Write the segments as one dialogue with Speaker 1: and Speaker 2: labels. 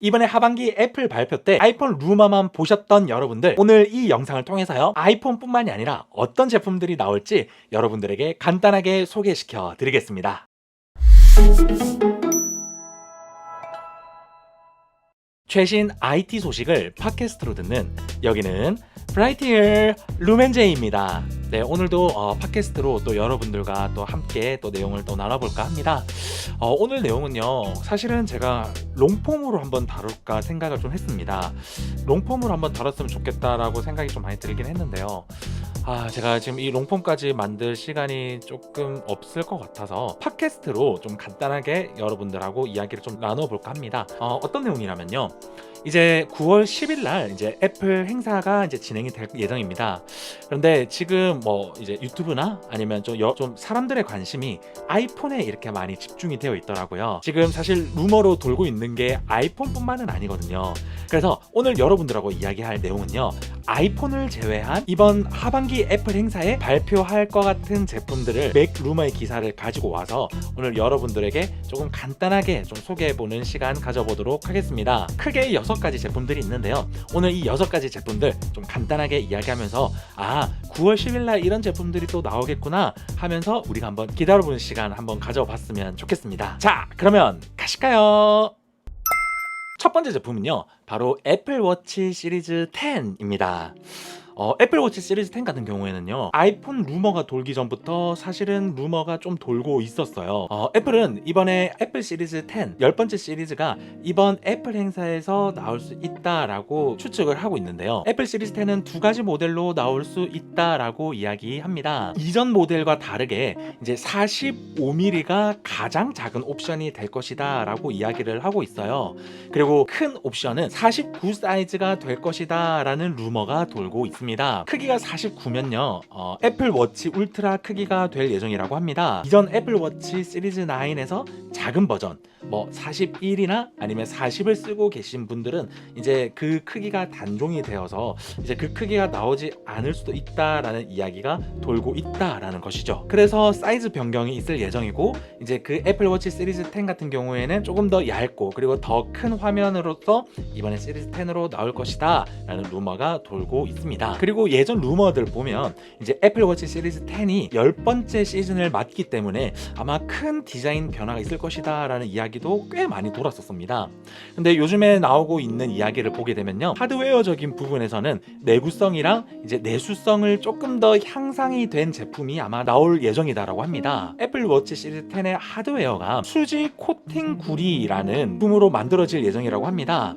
Speaker 1: 이번에 하반기 애플 발표 때 아이폰 루머만 보셨던 여러분들, 오늘 이 영상을 통해서요, 아이폰뿐만이 아니라 어떤 제품들이 나올지 여러분들에게 간단하게 소개시켜 드리겠습니다. 최신 IT 소식을 팟캐스트로 듣는 여기는 브라이티얼 루멘제이입니다. 네, 오늘도 팟캐스트로 또 여러분들과 또 함께 또 내용을 또 나눠볼까 합니다. 오늘 내용은요, 사실은 제가 롱폼으로 한번 다룰까 생각을 좀 했습니다. 롱폼으로 한번 다뤘으면 좋겠다라고 생각이 좀 많이 들긴 했는데요. 제가 지금 이 롱폼까지 만들 시간이 조금 없을 것 같아서 팟캐스트로 좀 간단하게 여러분들하고 이야기를 좀 나눠볼까 합니다. 어떤 내용이냐면요, 이제 9월 10일 날 이제 애플 행사가 이제 진행이 될 예정입니다. 그런데 지금 뭐 이제 유튜브나 아니면 좀 사람들의 관심이 아이폰에 이렇게 많이 집중이 되어 있더라고요. 지금 사실 루머로 돌고 있는 게 아이폰뿐만은 아니거든요. 그래서 오늘 여러분들하고 이야기할 내용은요, 아이폰을 제외한 이번 하반기 애플 행사에 발표할 것 같은 제품들을 맥 루머의 기사를 가지고 와서 오늘 여러분들에게 조금 간단하게 좀 소개해보는 시간 가져보도록 하겠습니다. 크게 6가지 제품들이 있는데요, 오늘 이 6가지 제품들 좀 간단하게 이야기하면서 9월 10일 날 이런 제품들이 또 나오겠구나 하면서 우리가 한번 기다려보는 시간 한번 가져봤으면 좋겠습니다. 자, 그러면 가실까요? 첫 번째 제품은요, 바로 애플워치 시리즈 10입니다. 애플워치 시리즈 10 같은 경우에는요, 아이폰 루머가 돌기 전부터 사실은 루머가 좀 돌고 있었어요. 애플은 이번에 애플 시리즈 10, 10번째 시리즈가 이번 애플 행사에서 나올 수 있다라고 추측을 하고 있는데요, 애플 시리즈 10은 2가지 모델로 나올 수 있다라고 이야기합니다. 이전 모델과 다르게 이제 45mm가 가장 작은 옵션이 될 것이다 라고 이야기를 하고 있어요. 그리고 큰 옵션은 49 사이즈가 될 것이다 라는 루머가 돌고 있습니다. 크기가 49면요, 애플워치 울트라 크기가 될 예정이라고 합니다. 이전 애플워치 시리즈 9에서 작은 버전, 뭐 41이나 아니면 40을 쓰고 계신 분들은 이제 그 크기가 단종이 되어서 이제 그 크기가 나오지 않을 수도 있다라는 이야기가 돌고 있다라는 것이죠. 그래서 사이즈 변경이 있을 예정이고, 이제 그 애플워치 시리즈 10 같은 경우에는 조금 더 얇고 그리고 더 큰 화면으로서 이번에 시리즈 10으로 나올 것이다 라는 루머가 돌고 있습니다. 그리고 예전 루머들 보면 이제 애플워치 시리즈 10이 10번째 시즌을 맞기 때문에 아마 큰 디자인 변화가 있을 것이다 라는 이야기도 꽤 많이 돌았었습니다. 근데 요즘에 나오고 있는 이야기를 보게 되면요, 하드웨어적인 부분에서는 내구성이랑 이제 내수성을 조금 더 향상이 된 제품이 아마 나올 예정이다라고 합니다. 애플워치 시리즈 10의 하드웨어가 수지 코팅 구리라는 제품으로 만들어질 예정이라고 합니다.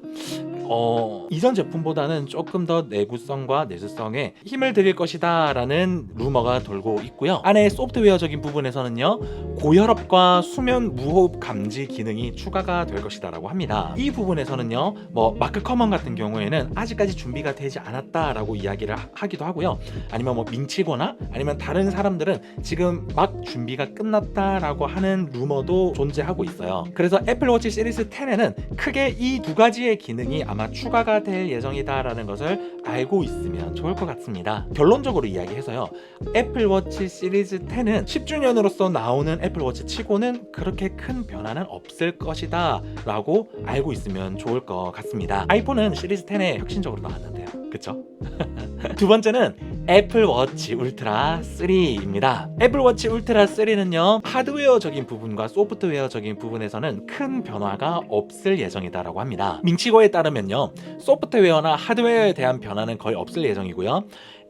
Speaker 1: 이전 제품보다는 조금 더 내구성과 내수성에 힘을 드릴 것이다 라는 루머가 돌고 있고요. 안에 소프트웨어적인 부분에서는요, 고혈압과 수면 무호흡 감지 기능이 추가가 될 것이다 라고 합니다. 이 부분에서는요, 뭐 마크 커먼 같은 경우에는 아직까지 준비가 되지 않았다 라고 이야기를 하기도 하고요, 아니면 뭐 민치거나 아니면 다른 사람들은 지금 막 준비가 끝났다 라고 하는 루머도 존재하고 있어요. 그래서 애플워치 시리즈 10에는 크게 이 2가지의 기능이 아마 추가가 될 예정이다라는 것을 알고 있으면 좋을 것 같습니다. 결론적으로 이야기해서요, 애플워치 시리즈 10은 10주년으로서 나오는 애플워치 치고는 그렇게 큰 변화는 없을 것이다 라고 알고 있으면 좋을 것 같습니다. 아이폰은 시리즈 10에 혁신적으로 나왔는데요, 그쵸? 두 번째는 애플워치 울트라 3입니다. 애플워치 울트라 3는요, 하드웨어적인 부분과 소프트웨어적인 부분에서는 큰 변화가 없을 예정이다라고 합니다. 민치고에 따르면요, 소프트웨어나 하드웨어에 대한 변화는 거의 없을 예정이고요,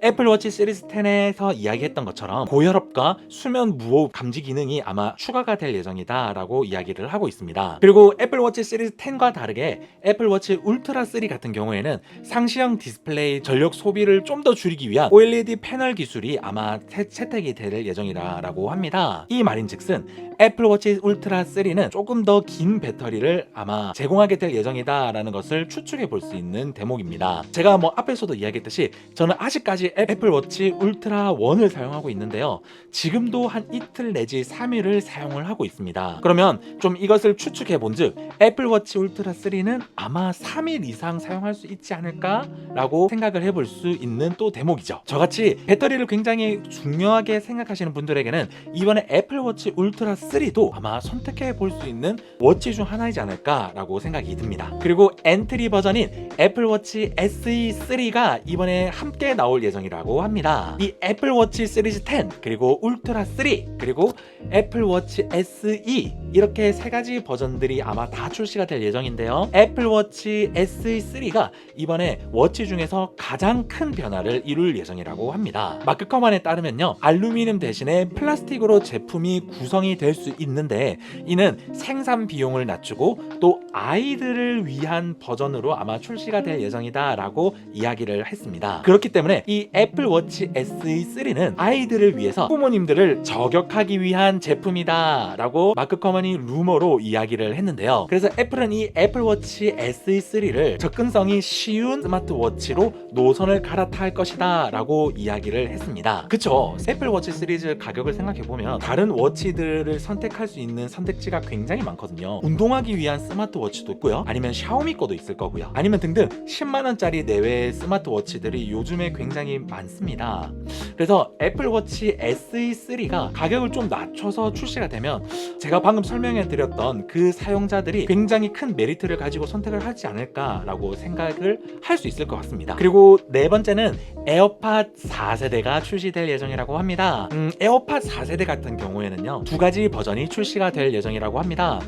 Speaker 1: 애플워치 시리즈 10에서 이야기했던 것처럼 고혈압과 수면 무호흡 감지 기능이 아마 추가가 될 예정이다 라고 이야기를 하고 있습니다. 그리고 애플워치 시리즈 10과 다르게 애플워치 울트라 3 같은 경우에는 상시형 디스플레이 전력 소비를 좀 더 줄이기 위한 OLED 패널 기술이 아마 채택이 될 예정이다 라고 합니다. 이 말인즉슨 애플워치 울트라 3는 조금 더 긴 배터리를 아마 제공하게 될 예정이다 라는 것을 추측해 볼 수 있는 대목입니다. 제가 뭐 앞에서도 이야기했듯이 저는 아직까지 애플워치 울트라 1을 사용하고 있는데요. 지금도 한 이틀 내지 3일을 사용을 하고 있습니다. 그러면 좀 이것을 추측해 본즉 애플워치 울트라 3는 아마 3일 이상 사용할 수 있지 않을까 라고 생각을 해볼 수 있는 또 대목이죠. 저같이 배터리를 굉장히 중요하게 생각하시는 분들에게는 이번에 애플워치 울트라 3도 아마 선택해 볼 수 있는 워치 중 하나이지 않을까 라고 생각이 듭니다. 그리고 엔트리 버전인 애플워치 SE3가 이번에 함께 나올 예정이라고 합니다. 이 애플워치 시리즈 10 그리고 울트라 3 그리고 애플워치 SE 이렇게 세 가지 버전들이 아마 다 출시가 될 예정인데요. 애플워치 SE3가 이번에 워치 중에서 가장 큰 변화를 이룰 예정이라고 합니다. 마크 커먼에 따르면요, 알루미늄 대신에 플라스틱으로 제품이 구성이 될 수 있는데 이는 생산 비용을 낮추고 또 아이들을 위한 버전으로 아마 출시가 될 예정이다 라고 이야기를 했습니다. 그렇기 때문에 이 애플워치 SE3는 아이들을 위해서 부모님들을 저격하기 위한 제품이다 라고 마크 커먼이 루머로 이야기를 했는데요. 그래서 애플은 이 애플워치 SE3를 접근성이 쉬운 스마트워치로 노선을 갈아탈 것이다 라고 이야기를 했습니다. 그쵸, 애플워치 시리즈 가격을 생각해보면 다른 워치들을 선택할 수 있는 선택지가 굉장히 많거든요. 운동하기 위한 스마트워치도 있고요, 아니면 샤오미 거도 있을 거고요, 아니면 등등 10만원짜리 내외의 스마트워치들이 요즘에 굉장히 많습니다. 그래서 애플워치 SE3가 가격을 좀 낮춰서 출시가 되면 제가 방금 설명해 드렸던 그 사용자들이 굉장히 큰 메리트를 가지고 선택을 하지 않을까라고 생각을 할 수 있을 것 같습니다. 그리고 네 번째는 에어팟 4세대가 출시될 예정이라고 합니다. 에어팟 4세대 같은 경우에는요, 두 가지 버전이 출시가 될 예정이라고 합니다.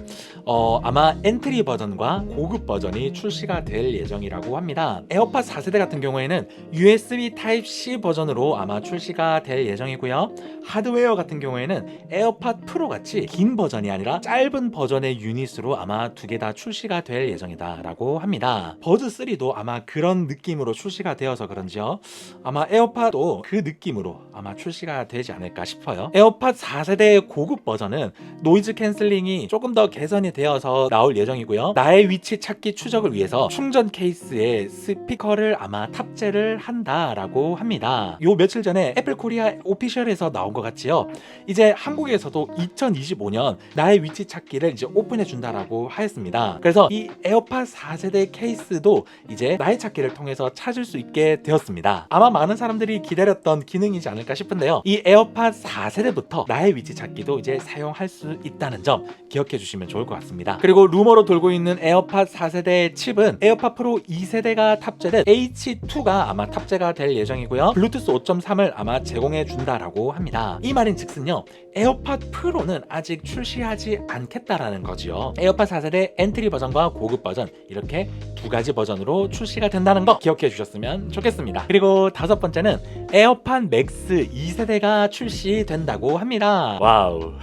Speaker 1: 아마 엔트리 버전과 고급 버전이 출시가 될 예정이라고 합니다. 에어팟 4세대 같은 경우에는 USB Type-C 버전으로 아마 출시가 될 예정이고요. 하드웨어 같은 경우에는 에어팟 프로 같이 긴 버전이 아니라 짧은 버전의 유닛으로 아마 두 개 다 출시가 될 예정이다 라고 합니다. 버드 3도 아마 그런 느낌으로 출시가 되어서 그런지요, 아마 에어팟도 그 느낌으로 아마 출시가 되지 않을까 싶어요. 에어팟 4세대의 고급 버전은 노이즈 캔슬링이 조금 더 개선이 되어서 나올 예정이고요. 나의 위치 찾기 추적을 위해서 충전 케이스에 스피커를 아마 탑재를 한다라고 합니다. 요 며칠 전에 애플 코리아 오피셜에서 나온 것 같지요. 이제 한국에서도 2025년 나의 위치 찾기를 이제 오픈해 준다라고 하였습니다. 그래서 이 에어팟 4세대 케이스도 이제 나의 찾기를 통해서 찾을 수 있게 되었습니다. 아마 많은 사람들이 기다렸던 기능이지 않을까 싶은데요. 이 에어팟 4세대부터 나의 위치 찾기도 이제 사용할 수 있다는 점 기억해 주시면 좋을 것 같습니다. 그리고 루머로 돌고 있는 에어팟 4세대 칩은 에어팟 프로 2세대가 탑재된 H2가 아마 탑재가 될 예정이고요. 블루투스 5.3을 아마 제공해 준다라고 합니다. 이 말인 즉슨요, 에어팟 프로는 아직 출시하지 않겠다라는 거지요. 에어팟 4세대 엔트리 버전과 고급 버전 이렇게 두 가지 버전으로 출시가 된다는 거 기억해 주셨으면 좋겠습니다. 그리고 다섯 번째는 에어팟 맥스 2세대가 출시된다고 합니다. 와우.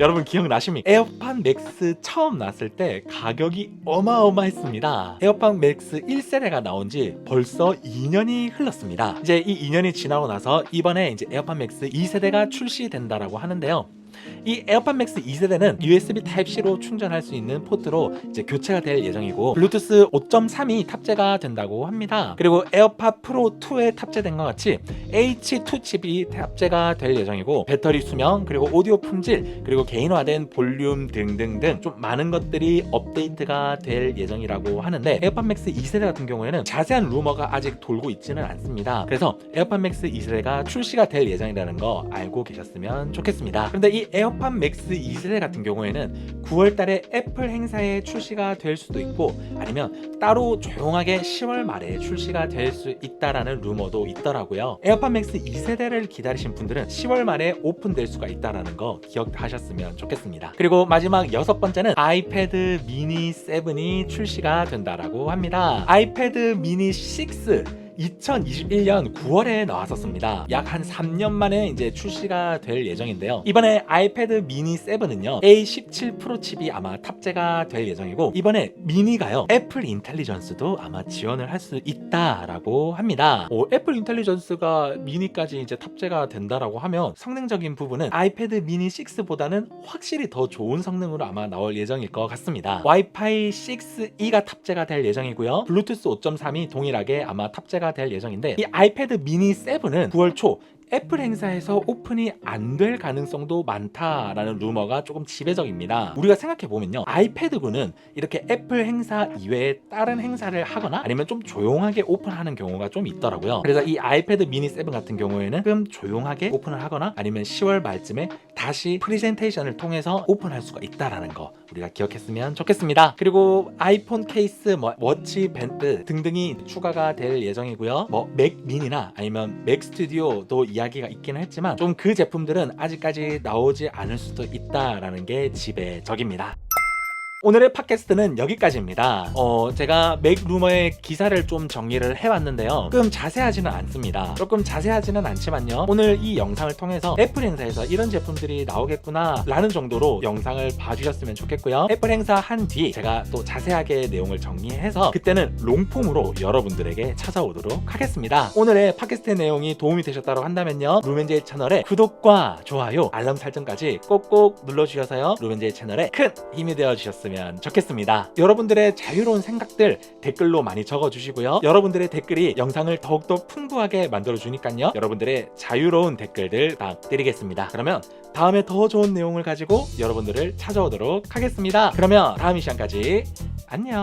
Speaker 1: 여러분 기억나십니까? 에어팟 맥스 처음 나왔을 때 가격이 어마어마했습니다. 에어팟 맥스 1세대가 나온 지 벌써 2년이 흘렀습니다. 이제 이 2년이 지나고 나서 이번에 이제 에어팟 맥스 2세대가 출시된다라고 하는데요. 이 에어팟 맥스 2세대는 USB Type-C로 충전할 수 있는 포트로 이제 교체가 될 예정이고 블루투스 5.3이 탑재가 된다고 합니다. 그리고 에어팟 프로 2에 탑재된 것 같이 H2 칩이 탑재가 될 예정이고 배터리 수명 그리고 오디오 품질 그리고 개인화된 볼륨 등등등 좀 많은 것들이 업데이트가 될 예정이라고 하는데 에어팟 맥스 2세대 같은 경우에는 자세한 루머가 아직 돌고 있지는 않습니다. 그래서 에어팟 맥스 2세대가 출시가 될 예정이라는 거 알고 계셨으면 좋겠습니다. 그런데 이 에어팟 맥스 2세대 같은 경우에는 9월달에 애플 행사에 출시가 될 수도 있고 아니면 따로 조용하게 10월 말에 출시가 될 수 있다라는 루머도 있더라고요. 에어팟 맥스 2세대를 기다리신 분들은 10월 말에 오픈될 수가 있다라는 거 기억하셨으면 좋겠습니다. 그리고 마지막 여섯 번째는 아이패드 미니 7이 출시가 된다라고 합니다. 아이패드 미니 6 2021년 9월에 나왔었습니다. 약 한 3년 만에 이제 출시가 될 예정인데요. 이번에 아이패드 미니 7은요 A17 프로 칩이 아마 탑재가 될 예정이고 이번에 미니가요 애플 인텔리전스도 아마 지원을 할 수 있다라고 합니다. 애플 인텔리전스가 미니까지 이제 탑재가 된다라고 하면 성능적인 부분은 아이패드 미니 6보다는 확실히 더 좋은 성능으로 아마 나올 예정일 것 같습니다. 와이파이 6E가 탑재가 될 예정이고요. 블루투스 5.3이 동일하게 아마 탑재가 오픈가 될 예정인데, 이 아이패드 미니 7은 9월 초 애플 행사에서 오픈이 안 될 가능성도 많다라는 루머가 조금 지배적입니다. 우리가 생각해보면요, 아이패드9는 이렇게 애플 행사 이외에 다른 행사를 하거나 아니면 좀 조용하게 오픈하는 경우가 좀 있더라고요. 그래서 이 아이패드 미니 7 같은 경우에는 좀 조용하게 오픈을 하거나 아니면 10월 말쯤에 다시 프리젠테이션을 통해서 오픈할 수가 있다라는 거 우리가 기억했으면 좋겠습니다. 그리고 아이폰 케이스, 워치 밴드 등등이 추가가 될 예정이고요. 맥 미니나 아니면 맥 스튜디오도 이야기가 있기는 했지만 좀 그 제품들은 아직까지 나오지 않을 수도 있다라는 게 지배적입니다. 오늘의 팟캐스트는 여기까지입니다. 제가 맥 루머의 기사를 좀 정리를 해왔는데요, 조금 자세하지는 않습니다. 조금 자세하지는 않지만요, 오늘 이 영상을 통해서 애플 행사에서 이런 제품들이 나오겠구나 라는 정도로 영상을 봐주셨으면 좋겠고요. 애플 행사 한 뒤 제가 또 자세하게 내용을 정리해서 그때는 롱폼으로 여러분들에게 찾아오도록 하겠습니다. 오늘의 팟캐스트의 내용이 도움이 되셨다고 한다면요, 루멘제이 채널의 구독과 좋아요, 알람 설정까지 꼭꼭 눌러주셔서요, 루멘제이 채널에 큰 힘이 되어주셨으면 좋겠습니다. 여러분들의 자유로운 생각들 댓글로 많이 적어주시고요, 여러분들의 댓글이 영상을 더욱더 풍부하게 만들어주니까요, 여러분들의 자유로운 댓글들 부탁드리겠습니다. 그러면 다음에 더 좋은 내용을 가지고 여러분들을 찾아오도록 하겠습니다. 그러면 다음 이 시간까지 안녕.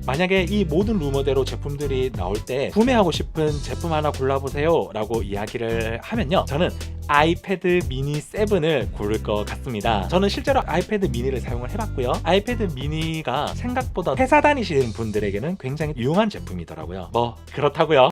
Speaker 1: 만약에 이 모든 루머대로 제품들이 나올 때 구매하고 싶은 제품 하나 골라보세요 라고 이야기를 하면요, 저는 아이패드 미니 7을 고를 것 같습니다. 저는 실제로 아이패드 미니를 사용을 해봤고요, 아이패드 미니가 생각보다 회사 다니시는 분들에게는 굉장히 유용한 제품이더라고요. 그렇다고요.